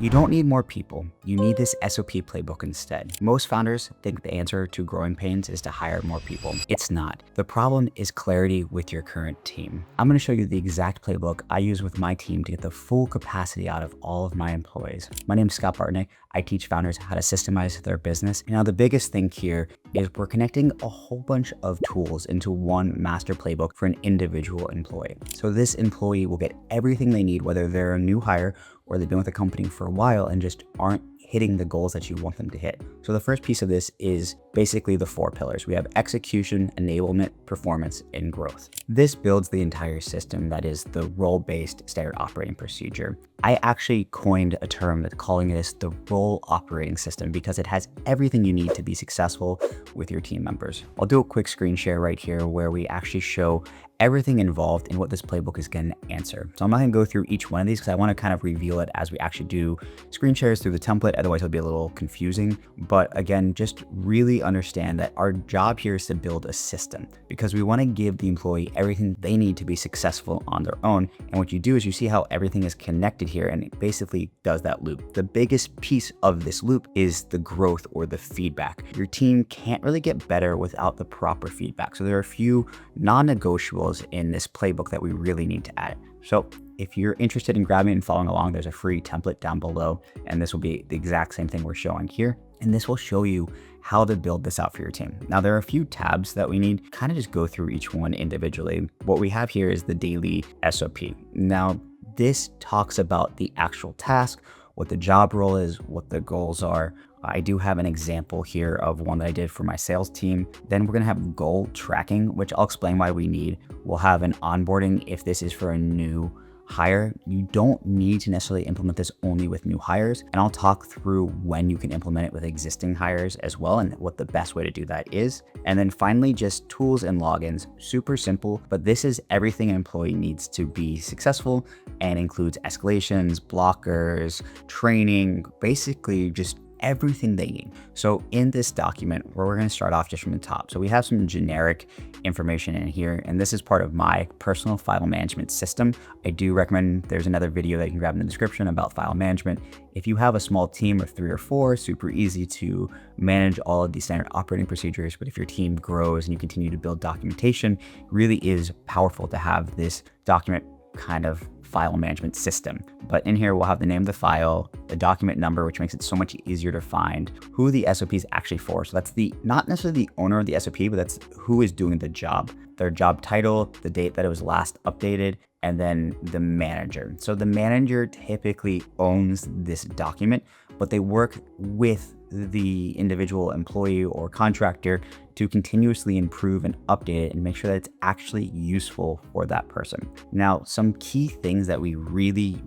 You don't need more people. You need this SOP playbook instead. Most founders think the answer to growing pains is to hire more people. It's not. The problem is clarity with your current team. I'm going to show you the exact playbook I use with my team to get the full capacity out of all of my employees. My name is Barney. I teach founders how to systemize their business. Now, the biggest thing here is we're connecting a whole bunch of tools into one master playbook for an individual employee. So this employee will get everything they need, whether they're a new hire or they've been with the company for a while and just aren't hitting the goals that you want them to hit. So the first piece of this is basically the 4 pillars. We have execution, enablement, performance, and growth. This builds the entire system that is the role-based standard operating procedure. I actually coined a term that's calling this the role operating system because it has everything you need to be successful with your team members. I'll do a quick screen share right here where we actually show everything involved in what this playbook is going to answer. So I'm not going to go through each one of these because I want to kind of reveal it as we actually do screen shares through the template. Otherwise it'll be a little confusing. But again, just really understand that our job here is to build a system because we want to give the employee everything they need to be successful on their own. And what you do is you see how everything is connected here and it basically does that loop. The biggest piece of this loop is the growth or the feedback. Your team can't really get better without the proper feedback. So there are a few non-negotiables in this playbook that we really need to add. So if you're interested in grabbing and following along, there's a free template down below, and this will be the exact same thing we're showing here. And this will show you how to build this out for your team. Now, there are a few tabs that we need, kind of just go through each one individually. What we have here is the daily SOP. Now, this talks about the actual task, what the job role is, what the goals are. I do have an example here of one that I did for my sales team. Then we're gonna have goal tracking, which I'll explain why we need. We'll have an onboarding if this is for a new hire. You don't need to necessarily implement this only with new hires. And I'll talk through when you can implement it with existing hires as well and what the best way to do that is. And then finally, just tools and logins, super simple, but this is everything an employee needs to be successful and includes escalations, blockers, training, basically just everything they need. So in this document, where we're going to start off just from the top. So we have some generic information in here, and this is part of my personal file management system. I do recommend there's another video that you can grab in the description about file management. If you have a small team of 3 or 4, super easy to manage all of these standard operating procedures. But if your team grows and you continue to build documentation, it really is powerful to have this document kind of file management system. But in here, we'll have the name of the file, the document number, which makes it so much easier to find, who the SOP is actually for. So that's not necessarily the owner of the SOP, but that's who is doing the job, their job title, the date that it was last updated, and then the manager. So the manager typically owns this document, but they work with the individual employee or contractor to continuously improve and update it and make sure that it's actually useful for that person. Now, some key things that we really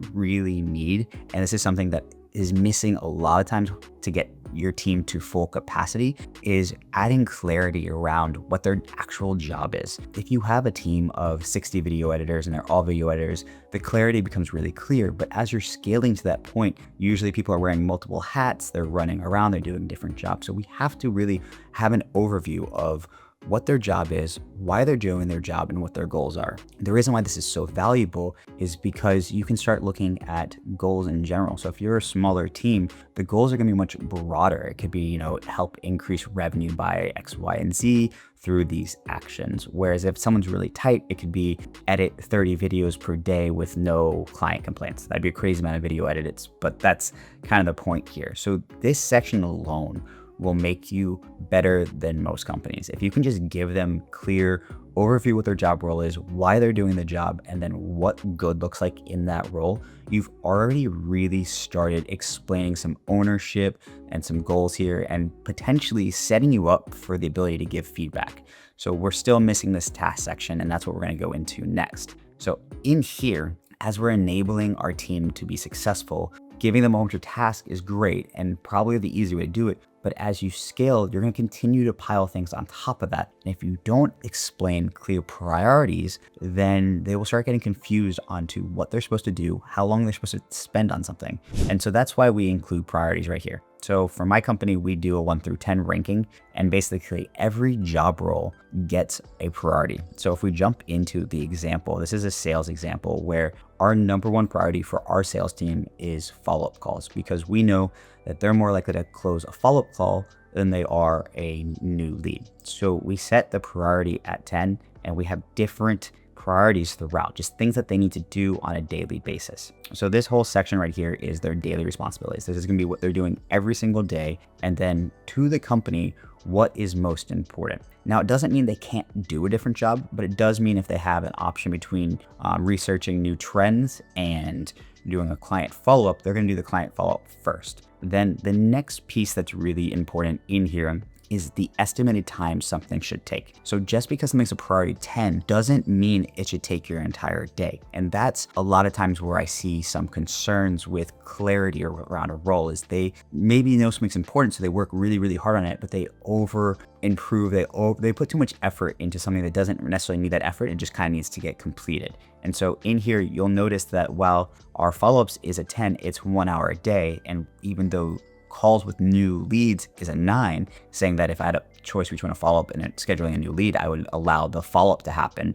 need, and this is something that is missing a lot of times to get your team to full capacity, is adding clarity around what their actual job is. If you have a team of 60 video editors and they're all video editors, the clarity becomes really clear. But as you're scaling to that point, usually people are wearing multiple hats, they're running around, they're doing different jobs. So we have to really have an overview of what their job is, why they're doing their job, and what their goals are. The reason why this is so valuable is because you can start looking at goals in general. So if you're a smaller team, the goals are gonna be much broader. It could be, help increase revenue by X, Y, and Z through these actions. Whereas if someone's really tight, it could be edit 30 videos per day with no client complaints. That'd be a crazy amount of video edits, but that's kind of the point here. So this section alone will make you better than most companies. If you can just give them clear overview what their job role is, why they're doing the job, and then what good looks like in that role, you've already really started explaining some ownership and some goals here and potentially setting you up for the ability to give feedback. So we're still missing this task section, and that's what we're gonna go into next. So in here, as we're enabling our team to be successful, giving them a bunch of tasks is great and probably the easy way to do it. But as you scale, you're going to continue to pile things on top of that. And if you don't explain clear priorities, then they will start getting confused onto what they're supposed to do, how long they're supposed to spend on something. And so that's why we include priorities right here. So for my company, we do a 1 through 10 ranking, and basically every job role gets a priority. So if we jump into the example, this is a sales example where our number one priority for our sales team is follow-up calls, because we know that they're more likely to close a follow-up call than they are a new lead. So we set the priority at 10, and we have different priorities throughout, just things that they need to do on a daily basis. So this whole section right here is their daily responsibilities. This is going to be what they're doing every single day. And then to the company, what is most important. Now, it doesn't mean they can't do a different job, but it does mean if they have an option between researching new trends and doing a client follow-up, they're going to do the client follow-up first. Then the next piece that's really important in here is the estimated time something should take. So just because something's a priority 10 doesn't mean it should take your entire day. And that's a lot of times where I see some concerns with clarity around a role, is they maybe know something's important, so they work really, really hard on it, but they over improve, they put too much effort into something that doesn't necessarily need that effort. It just kind of needs to get completed. And so in here, you'll notice that while our follow-ups is a 10, it's 1 hour a day. And even though calls with new leads is a 9, saying that if I had a choice between a follow-up and scheduling a new lead, I would allow the follow-up to happen.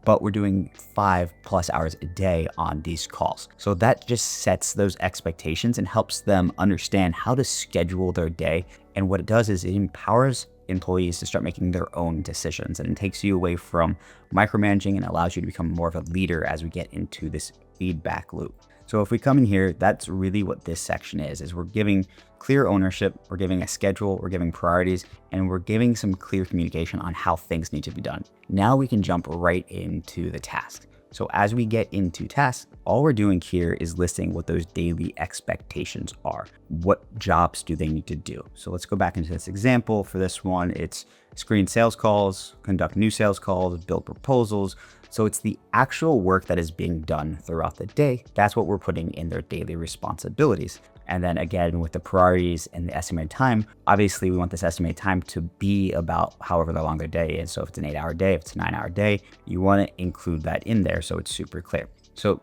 But we're doing 5+ hours a day on these calls. So that just sets those expectations and helps them understand how to schedule their day. And what it does is it empowers employees to start making their own decisions, and it takes you away from micromanaging and allows you to become more of a leader as we get into this feedback loop. So if we come in here, that's really what this section is we're giving clear ownership, we're giving a schedule, we're giving priorities, and we're giving some clear communication on how things need to be done. Now we can jump right into the task. So as we get into tasks, all we're doing here is listing what those daily expectations are. What jobs do they need to do? So let's go back into this example. For this one, it's screen sales calls, conduct new sales calls, build proposals. So it's the actual work that is being done throughout the day. That's what we're putting in their daily responsibilities. And then again, with the priorities and the estimated time, obviously we want this estimated time to be about however long their day is. So if it's an 8-hour day, if it's a 9-hour day, you want to include that in there so it's super clear. So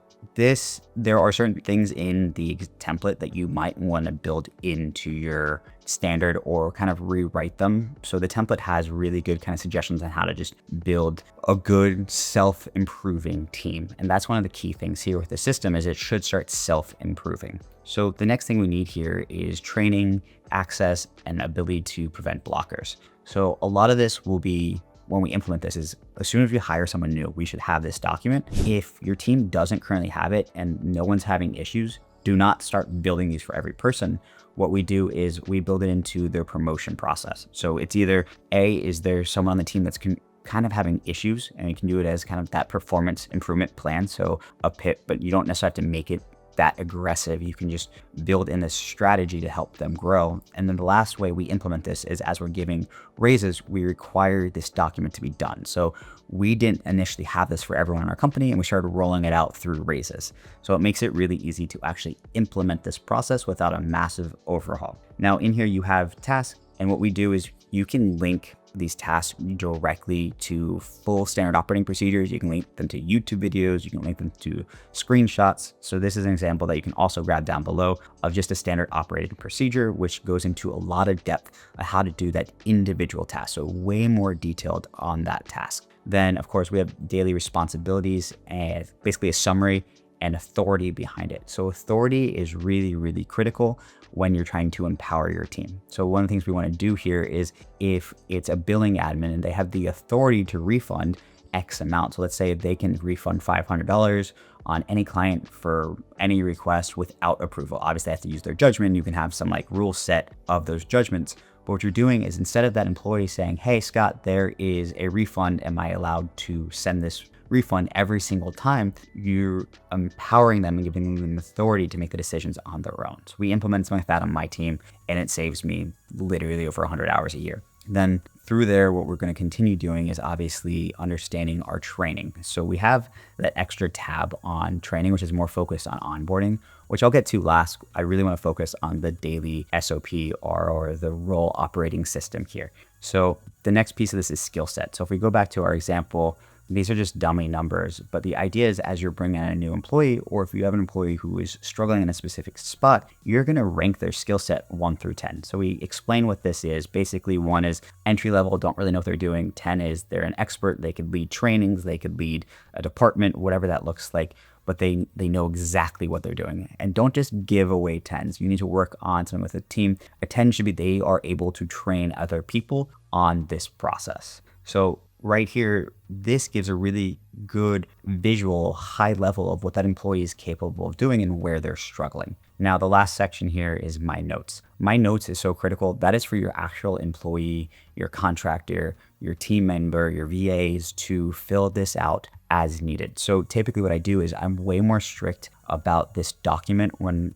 there are certain things in the template that you might want to build into your standard or kind of rewrite them. So the template has really good kind of suggestions on how to just build a good self-improving team. And that's one of the key things here with the system, is it should start self-improving. So the next thing we need here is training, access, and ability to prevent blockers. So a lot of this will be, when we implement this, is as soon as we hire someone new, we should have this document. If your team doesn't currently have it and no one's having issues, do not start building these for every person. What we do is we build it into their promotion process. So it's either A, is there someone on the team that's kind of having issues, and you can do it as kind of that performance improvement plan. So a PIP, but you don't necessarily have to make it that aggressive. You can just build in this strategy to help them grow. And then the last way we implement this is, as we're giving raises, we require this document to be done. So we didn't initially have this for everyone in our company, and we started rolling it out through raises. So it makes it really easy to actually implement this process without a massive overhaul. Now in here you have tasks, and what we do is you can link these tasks directly to full standard operating procedures. You can link them to YouTube videos, you can link them to screenshots. So this is an example that you can also grab down below of just a standard operating procedure, which goes into a lot of depth of how to do that individual task. So way more detailed on that task. Then of course we have daily responsibilities and basically a summary and authority behind it. So authority is really, really critical when you're trying to empower your team. So one of the things we want to do here is, if it's a billing admin and they have the authority to refund X amount. So let's say they can refund $500 on any client for any request without approval. Obviously they have to use their judgment. You can have some like rule set of those judgments. But what you're doing is, instead of that employee saying, hey Scott, there is a refund, am I allowed to send this refund every single time, you're empowering them and giving them authority to make the decisions on their own. So we implement something like that on my team, and it saves me literally over 100 hours a year. Then through there, what we're going to continue doing is obviously understanding our training. So we have that extra tab on training, which is more focused on onboarding, which I'll get to last. I really want to focus on the daily SOP or the role operating system here. So the next piece of this is skill set. So if we go back to our example These are just dummy numbers, but the idea is as you're bringing in a new employee, or if you have an employee who is struggling in a specific spot, you're going to rank their skill set 1 through 10. So we explain what this is. Basically, 1 is entry level, don't really know what they're doing. 10 is they're an expert. They could lead trainings. They could lead a department, whatever that looks like, but they know exactly what they're doing. And don't just give away 10s. You need to work on something with a team. A 10 should be they are able to train other people on this process. So right here, this gives a really good visual, high level of what that employee is capable of doing and where they're struggling. Now, the last section here is my notes. My notes is so critical. That is for your actual employee, your contractor, your team member, your VAs to fill this out as needed. So typically what I do is I'm way more strict about this document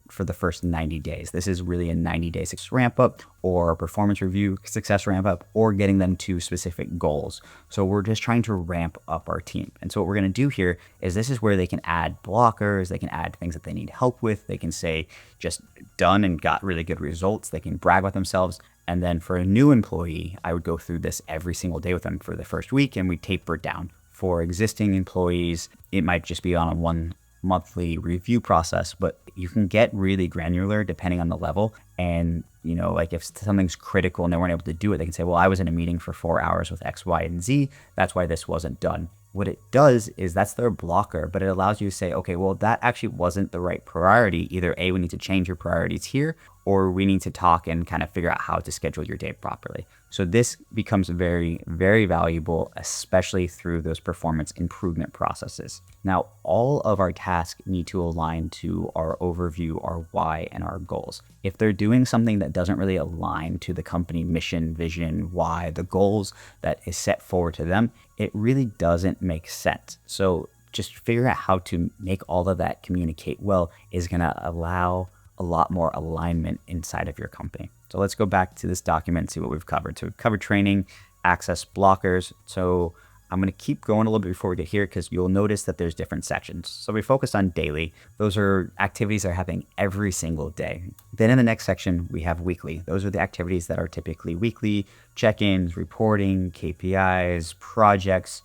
for the first 90 days. This is really a 90-day success ramp up or performance review success ramp up or getting them to specific goals. So we're just trying to ramp up our team. And so what we're going to do here is this is where they can add blockers, they can add things that they need help with. They can say just done and got really good results. They can brag about themselves. And then for a new employee, I would go through this every single day with them for the first week and we taper it down. For existing employees, it might just be on a 1 monthly review process, but you can get really granular depending on the level. And, like if something's critical and they weren't able to do it, they can say, well, I was in a meeting for 4 hours with X, Y, and Z. That's why this wasn't done. What it does is that's their blocker, but it allows you to say, okay, well, that actually wasn't the right priority. Either A, we need to change your priorities here, or we need to talk and kind of figure out how to schedule your day properly. So this becomes very, very valuable, especially through those performance improvement processes. Now, all of our tasks need to align to our overview, our why, and our goals. If they're doing something that doesn't really align to the company mission, vision, why, the goals that is set forward to them, it really doesn't make sense. So just figure out how to make all of that communicate well is going to allow a lot more alignment inside of your company. So let's go back to this document and see what we've covered. So we've covered training, access, blockers. So I'm going to keep going a little bit before we get here because you'll notice that there's different sections. So we focused on daily. Those are activities that are happening every single day. Then in the next section, we have weekly. Those are the activities that are typically weekly, check-ins, reporting, KPIs, projects,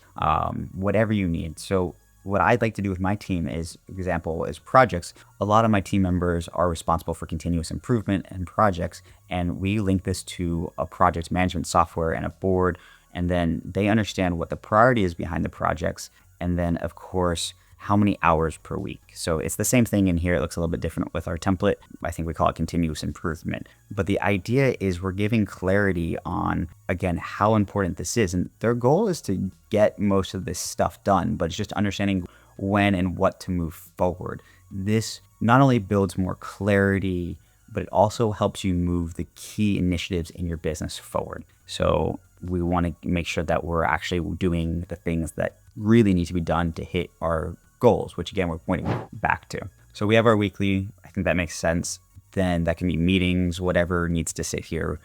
whatever you need. So what I'd like to do with my team is projects. A lot of my team members are responsible for continuous improvement and projects, and we link this to a project management software and a board, and then they understand what the priority is behind the projects, and then of course, how many hours per week. So it's the same thing in here. It looks a little bit different with our template. I think we call it continuous improvement. But the idea is we're giving clarity on, again, how important this is. And their goal is to get most of this stuff done, but it's just understanding when and what to move forward. This not only builds more clarity, but it also helps you move the key initiatives in your business forward. So we want to make sure that we're actually doing the things that really need to be done to hit our goals, which again, we're pointing back to. So we have our weekly, I think that makes sense. Then that can be meetings, whatever needs to sit here.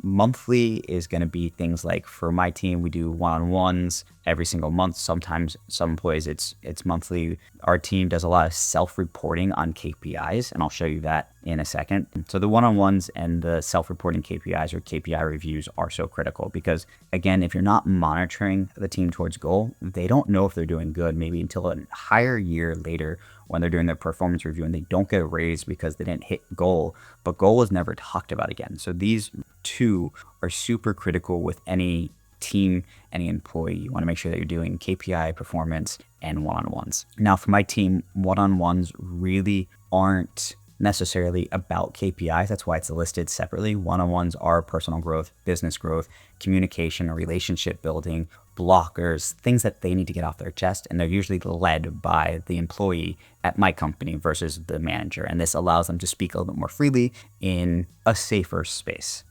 Monthly is going to be things like for my team, we do one-on-ones every single month. Sometimes some employees it's monthly. Our team does a lot of self-reporting on KPIs, and I'll show you that in a second. So the one-on-ones and the self-reporting KPIs or KPI reviews are so critical because, again, if you're not monitoring the team towards goal, they don't know if they're doing good maybe until a higher year later when they're doing their performance review and they don't get a raise because they didn't hit goal, but goal is never talked about again. So these two are super critical with any team, any employee. You want to make sure that you're doing KPI, performance, and one-on-ones. Now for my team, one-on-ones really aren't necessarily about KPIs. That's why it's listed separately. One-on-ones are personal growth, business growth, communication, or relationship building, blockers, things that they need to get off their chest. And they're usually led by the employee at my company versus the manager. And this allows them to speak a little bit more freely in a safer space.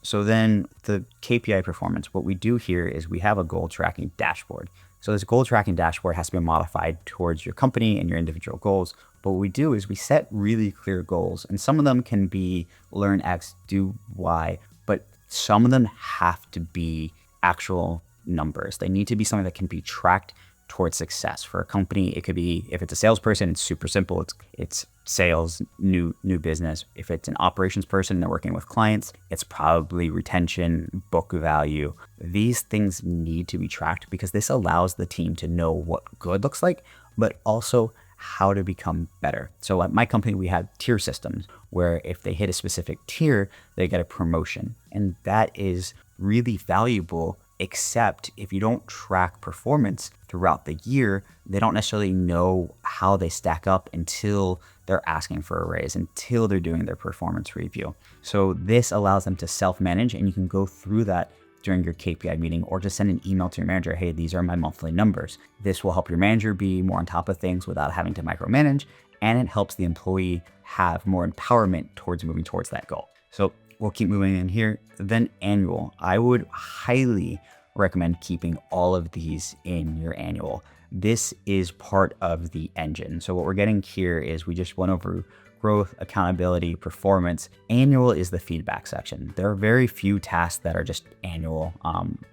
So then the KPI performance, what we do here is we have a goal tracking dashboard. So this goal tracking dashboard has to be modified towards your company and your individual goals. But what we do is we set really clear goals, and some of them can be learn X, do Y, but some of them have to be actual numbers. They need to be something that can be tracked towards success. For a company, it could be, if it's a salesperson, it's super simple. It's sales, new business. If it's an operations person and they're working with clients, it's probably retention, book value. These things need to be tracked because this allows the team to know what good looks like, but also how to become better. So at my company, we have tier systems where if they hit a specific tier, they get a promotion. And that is really valuable, except if you don't track performance throughout the year, they don't necessarily know how they stack up until they're asking for a raise, until they're doing their performance review. So this allows them to self-manage, and you can go through that during your KPI meeting, or just send an email to your manager, hey, these are my monthly numbers. This will help your manager be more on top of things without having to micromanage, and it helps the employee have more empowerment towards moving towards that goal. So we'll keep moving in here. Then annual, I would highly recommend keeping all of these in your annual. This is part of the engine. So what we're getting here is we just went over growth, accountability, performance. Annual is the feedback section. There are very few tasks that are just annual.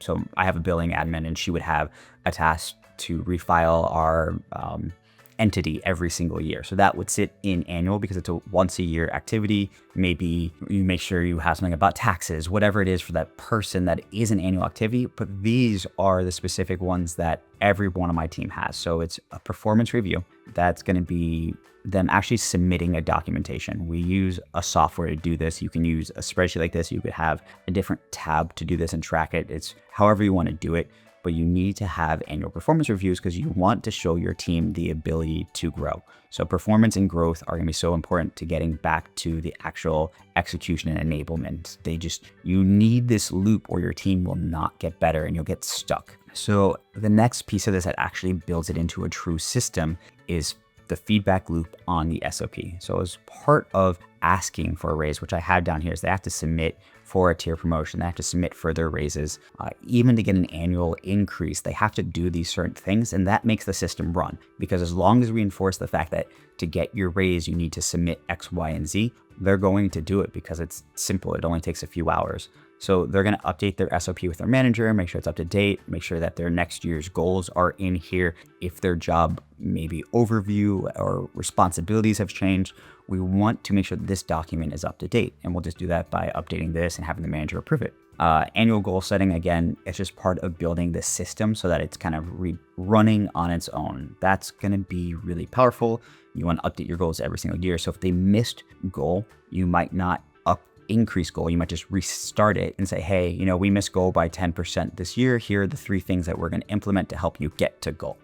So I have a billing admin and she would have a task to refile our entity every single year. So that would sit in annual because it's a once a year activity. Maybe you make sure you have something about taxes, whatever it is for that person that is an annual activity. But these are the specific ones that every one of my team has. So it's a performance review. That's going to be them actually submitting a documentation. We use a software to do this. You can use a spreadsheet like this. You could have a different tab to do this and track it. It's however you want to do it. But you need to have annual performance reviews because you want to show your team the ability to grow. So performance and growth are going to be so important to getting back to the actual execution and enablement. You need this loop or your team will not get better and you'll get stuck. So the next piece of this that actually builds it into a true system is the feedback loop on the SOP. So as part of asking for a raise, which I have down here, is they have to submit for a tier promotion. They have to submit further raises. Even to get an annual increase, they have to do these certain things, and that makes the system run. Because as long as we enforce the fact that to get your raise, you need to submit X, Y, and Z, they're going to do it because it's simple. It only takes a few hours. So they're going to update their SOP with their manager, make sure it's up to date, make sure that their next year's goals are in here. If their job maybe overview or responsibilities have changed, we want to make sure that this document is up to date. And we'll just do that by updating this and having the manager approve it. Annual goal setting, again, it's just part of building the system so that it's kind of running on its own. That's going to be really powerful. You want to update your goals every single year. So if they missed goal, you might not increase goal. You might just restart it and say, hey, we missed goal by 10% this year. Here are the 3 things that we're going to implement to help you get to goal.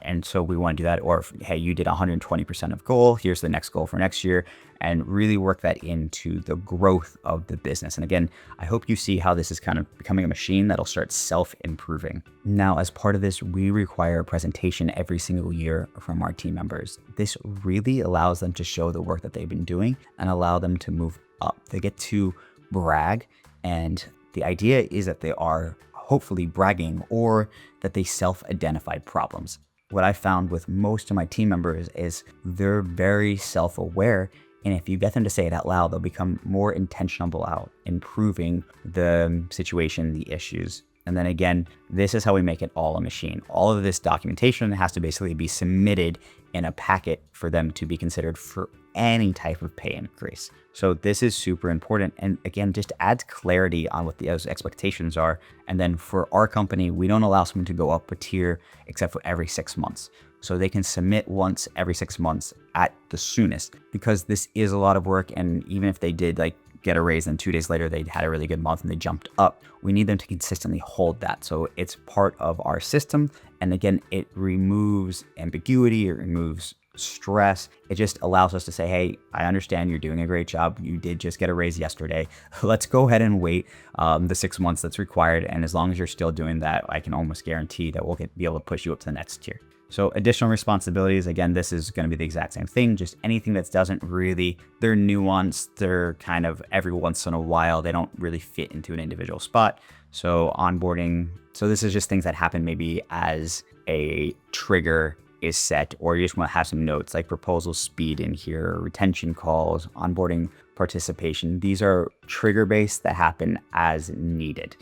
And so we want to do that. Or if, hey, you did 120% of goal, here's the next goal for next year, and really work that into the growth of the business. And again, I hope you see how this is kind of becoming a machine that'll start self-improving. Now, as part of this, we require a presentation every single year from our team members. This really allows them to show the work that they've been doing and allow them to move up. They get to brag, and the idea is that they are hopefully bragging or that they self-identified problems. What I found with most of my team members is they're very self-aware, and if you get them to say it out loud, they'll become more intentional about improving the situation, the issues. And then again, this is how we make it all a machine. All of this documentation has to basically be submitted in a packet for them to be considered for any type of pay increase. So this is super important. And again, just adds clarity on what those expectations are. And then for our company, we don't allow someone to go up a tier except for every 6 months. So they can submit once every 6 months at the soonest, because this is a lot of work. And even if they did get a raise and 2 days later they had a really good month and they jumped up, we need them to consistently hold that. So it's part of our system. And again, it removes ambiguity, it removes stress. It just allows us to say, hey, I understand you're doing a great job. You did just get a raise yesterday. Let's go ahead and wait the 6 months that's required. And as long as you're still doing that, I can almost guarantee that we'll be able to push you up to the next tier. So additional responsibilities, again, this is going to be the exact same thing, just anything that doesn't really, they're nuanced, they're kind of every once in a while, they don't really fit into an individual spot. So onboarding, so this is just things that happen maybe as a trigger is set, or you just want to have some notes like proposal speed in here, retention calls, onboarding participation. These are trigger based that happen as needed.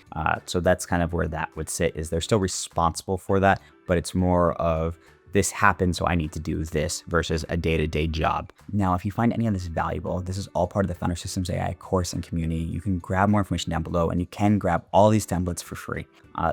So that's kind of where that would sit, is they're still responsible for that, but it's more of this happened, so I need to do this versus a day-to-day job. Now, if you find any of this valuable, this is all part of the Founder Systems AI course and community. You can grab more information down below, and you can grab all these templates for free.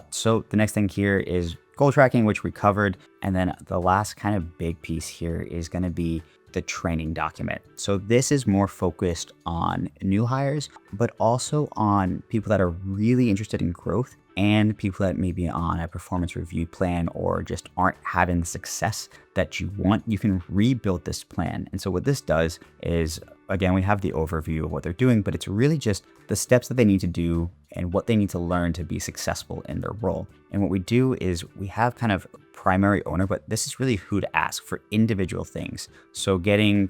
So the next thing here is goal tracking, which we covered. And then the last kind of big piece here is going to be the training document. So this is more focused on new hires, but also on people that are really interested in growth and people that may be on a performance review plan or just aren't having the success that you want. You can rebuild this plan. And so what this does is, again, we have the overview of what they're doing, but it's really just the steps that they need to do and what they need to learn to be successful in their role. And what we do is we have kind of primary owner, but this is really who to ask for individual things. So getting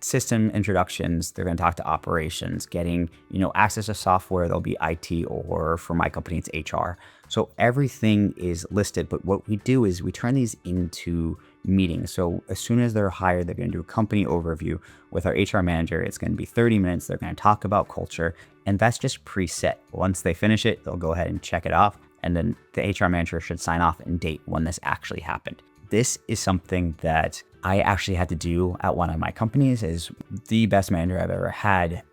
system introductions, they're going to talk to operations, getting, access to software, there'll be IT, or for my company, it's HR. So everything is listed, but what we do is we turn these into meetings. So as soon as they're hired, they're going to do a company overview with our HR manager. It's going to be 30 minutes. They're going to talk about culture, and that's just preset. Once they finish it, they'll go ahead and check it off, and then the HR manager should sign off and date when this actually happened. This is something that I actually had to do at one of my companies. Is the best manager I've ever had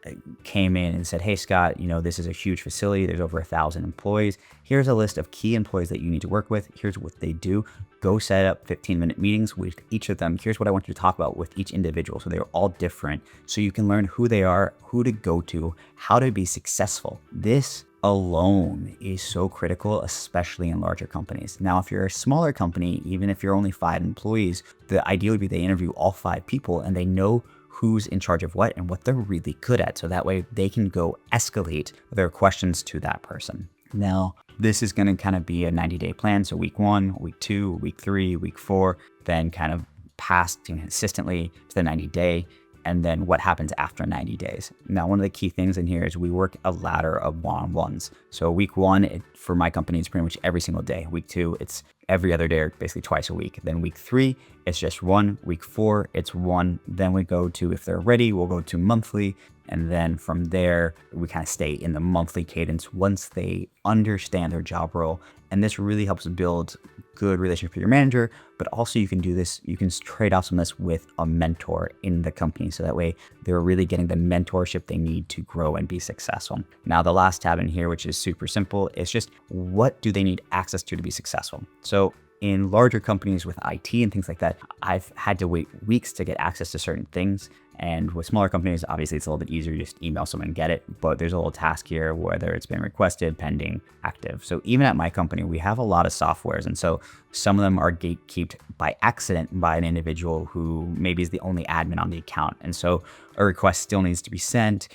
came in and said, "Hey Scott, this is a huge facility. There's over 1,000 employees. Here's a list of key employees that you need to work with. Here's what they do. Go set up 15-minute meetings with each of them. Here's what I want you to talk about with each individual." So they're all different. So you can learn who they are, who to go to, how to be successful. This alone is so critical, especially in larger companies. Now, if you're a smaller company, even if you're only 5 employees, the ideal would be they interview all 5 people and they know who's in charge of what and what they're really good at. So that way they can go escalate their questions to that person. Now, this is going to kind of be a 90-day plan. So week 1, week 2, week 3, week 4, then kind of pass consistently to the 90-day. And then what happens after 90 days. Now, one of the key things in here is we work a ladder of one-on-ones. So week 1, for my company, it's pretty much every single day. Week 2, it's every other day, or basically twice a week. Then week 3, it's just 1. Week 4, it's 1. Then we go to, if they're ready, we'll go to monthly. And then from there, we kind of stay in the monthly cadence once they understand their job role. And this really helps build good relationship with your manager, but also you can do this, you can trade off some of this with a mentor in the company. So that way they're really getting the mentorship they need to grow and be successful. Now, the last tab in here, which is super simple, is just what do they need access to be successful? So in larger companies with IT and things like that, I've had to wait weeks to get access to certain things. And with smaller companies, obviously it's a little bit easier. You just email someone and get it. But there's a little task here, whether it's been requested, pending, active. So even at my company, we have a lot of softwares. And so some of them are gatekept by accident by an individual who maybe is the only admin on the account. And so a request still needs to be sent.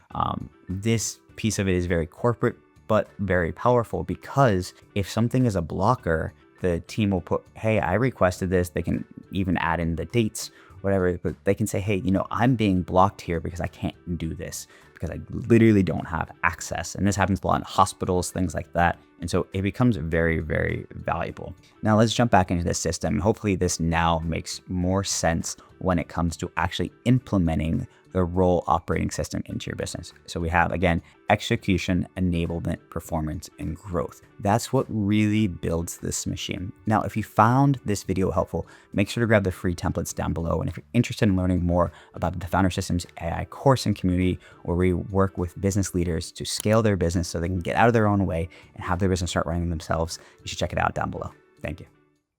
This piece of it is very corporate, but very powerful, because if something is a blocker, the team will put, "Hey, I requested this." They can even add in the dates, whatever, but they can say, "Hey, I'm being blocked here because I can't do this because I literally don't have access." And this happens a lot in hospitals, things like that. And so it becomes very, very valuable. Now let's jump back into the system. Hopefully this now makes more sense when it comes to actually implementing the role operating system into your business. So we have, again, execution, enablement, performance, and growth. That's what really builds this machine. Now, if you found this video helpful, make sure to grab the free templates down below. And if you're interested in learning more about the Founder Systems AI course and community, where we work with business leaders to scale their business so they can get out of their own way and have their business start running themselves, you should check it out down below. Thank you.